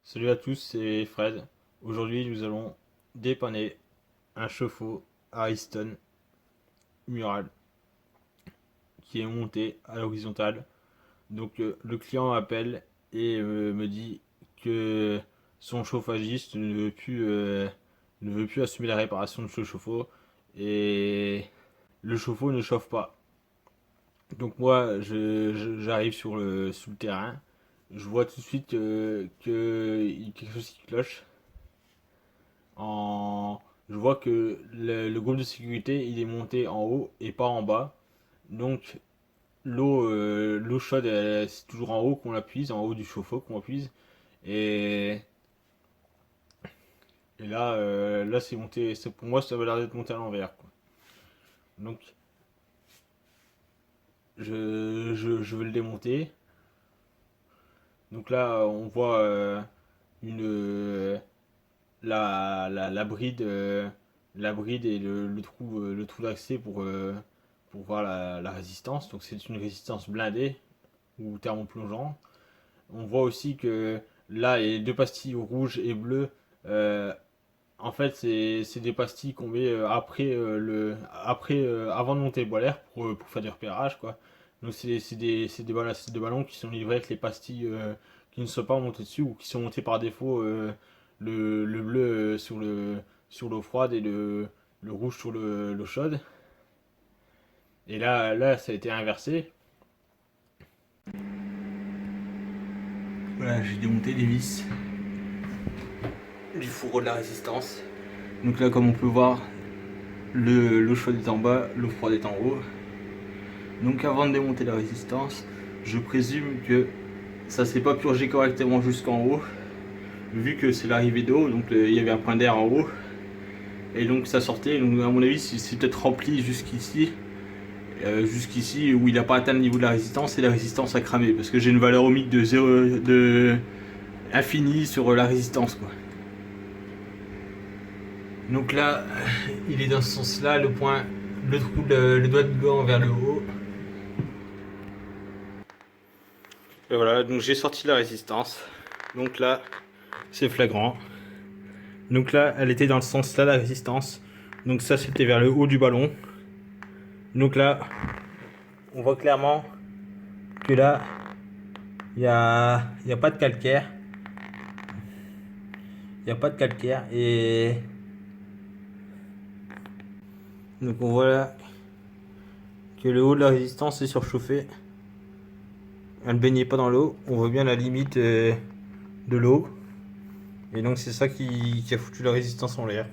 Salut à tous, c'est Fred. Aujourd'hui, nous allons dépanner un chauffe-eau Ariston mural qui est monté à l'horizontale. Donc, le client m'appelle et me dit que son chauffagiste ne veut plus assumer la réparation de ce chauffe-eau et le chauffe-eau ne chauffe pas. Donc moi, j'arrive sur le terrain, je vois tout de suite qu'il y a quelque chose qui cloche. En... Je vois que le groupe de sécurité il est monté en haut et pas en bas. Donc l'eau chaude c'est toujours en haut qu'on l'appuie, en haut du chauffe-eau qu'on appuie. Et, et là, là c'est monté, pour moi ça avait l'air d'être monté à l'envers, quoi. Donc je vais le démonter. Donc là on voit une, la bride et le trou d'accès pour voir la résistance. Donc c'est une résistance blindée ou thermoplongeant. On voit aussi que là, les deux pastilles rouges et bleues, euh, en fait, c'est des pastilles qu'on met avant de monter le bois l'air pour faire du repérage, quoi. Donc c'est des ballons qui sont livrés avec les pastilles qui ne sont pas montées dessus ou qui sont montées par défaut, le bleu sur l'eau froide et le rouge sur l'eau chaude. Et là, ça a été inversé. Voilà, j'ai démonté les vis du fourreau de la résistance. Donc là, comme on peut voir, l'eau chaude est en bas, l'eau froide est en haut. Donc avant de démonter la résistance, je présume que ça s'est pas purgé correctement jusqu'en haut, vu que c'est l'arrivée d'eau, donc il y avait un point d'air en haut, et donc ça sortait. Donc à mon avis, c'est peut-être rempli jusqu'ici où il n'a pas atteint le niveau de la résistance et la résistance a cramé, parce que j'ai une valeur ohmique de 0, de infinie sur la résistance, quoi. Donc là, il est dans ce sens-là, le doigt de gant vers le haut. Et voilà, donc j'ai sorti la résistance. Donc là, c'est flagrant. Donc là, elle était dans le sens là, la résistance. Donc ça, c'était vers le haut du ballon. Donc là, on voit clairement que là, il y a pas de calcaire. Il n'y a pas de calcaire. Et donc on voit là que le haut de la résistance est surchauffé. Elle ne baignait pas dans l'eau. On voit bien la limite de l'eau. Et donc c'est ça qui a foutu la résistance en l'air.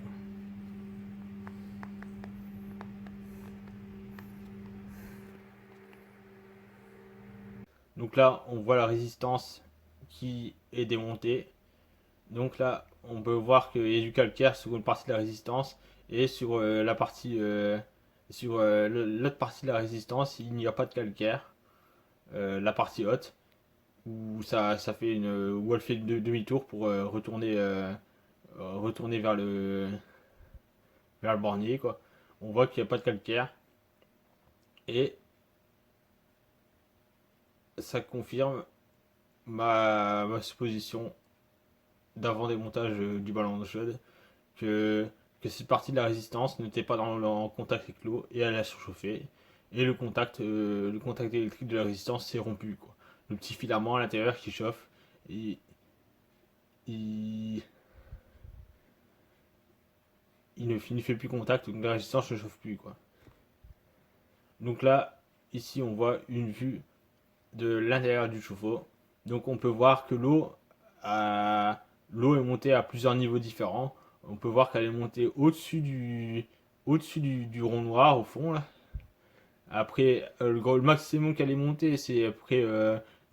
Donc là, on voit la résistance qui est démontée. Donc là, on peut voir qu'il y a du calcaire sur une partie de la résistance et sur la partie sur l'autre partie de la résistance, il n'y a pas de calcaire. La partie haute où ça fait où elle fait demi-tour pour retourner vers le bornier, quoi. On voit qu'il n'y a pas de calcaire et ça confirme ma supposition d'avant démontage du ballon d'eau chaude que, que cette partie de la résistance n'était pas en contact avec l'eau et elle a surchauffé. Et le contact électrique de la résistance s'est rompu, quoi. Le petit filament à l'intérieur qui chauffe, il, il, il ne fait plus contact, donc la résistance ne chauffe plus, quoi. Donc là, ici, on voit une vue de l'intérieur du chauffe-eau. Donc on peut voir que l'eau est montée à plusieurs niveaux différents. On peut voir qu'elle est montée au-dessus du rond noir au fond là. Après, le maximum qu'elle est montée, c'est après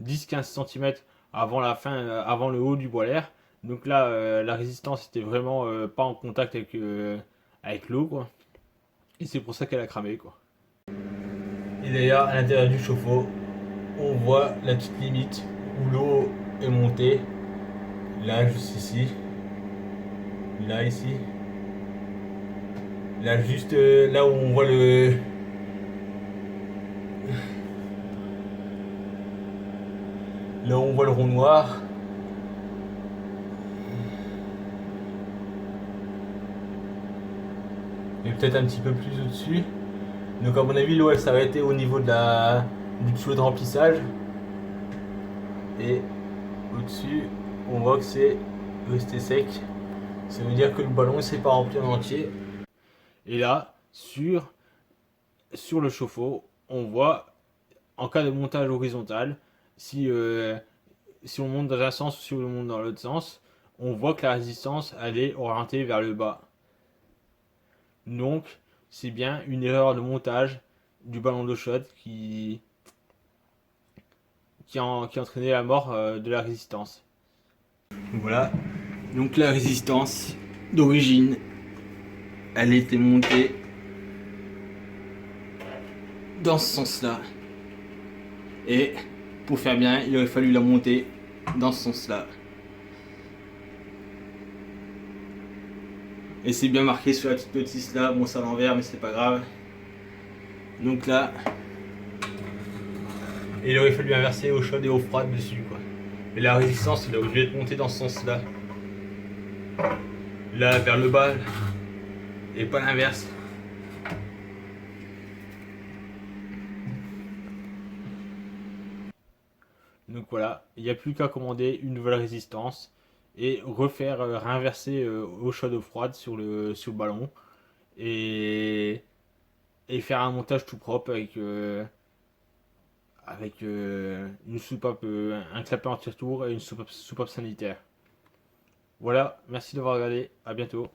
10-15 cm avant la fin, avant le haut du bois l'air. Donc là, la résistance était vraiment pas en contact avec l'eau, quoi. Et c'est pour ça qu'elle a cramé, quoi. Et d'ailleurs, à l'intérieur du chauffe-eau, on voit la petite limite où l'eau est montée. Là, juste ici. Là, ici. Là, juste là où on voit là où on voit le rond noir. et peut-être un petit peu plus au-dessus. Donc à mon avis, l'eau elle s'est arrêtée au niveau du tuyau de remplissage. Et au-dessus, on voit que c'est resté sec. Ça veut dire que le ballon ne s'est pas rempli en entier. Et là, sur le chauffe-eau, on voit en cas de montage horizontal, si on monte dans un sens ou si on monte dans l'autre sens, on voit que la résistance elle est orientée vers le bas. Donc c'est bien une erreur de montage du ballon d'eau chaude qui a entraîné la mort de la résistance. Voilà, donc la résistance d'origine, elle était montée dans ce sens-là. Et pour faire bien, il aurait fallu la monter dans ce sens-là. Et c'est bien marqué sur la petite notice là, bon c'est à l'envers mais c'est pas grave. Donc là, il aurait fallu inverser eau chaude et eau froide dessus quoi. Mais la résistance, elle aurait dû être montée dans ce sens-là. Là, vers le bas, et pas l'inverse. Donc voilà, il n'y a plus qu'à commander une nouvelle résistance et refaire, réinverser eau chaude eau froide sur le ballon et, et faire un montage tout propre avec une soupape, un clapet anti-retour et une soupape sanitaire. Voilà, merci d'avoir regardé, à bientôt.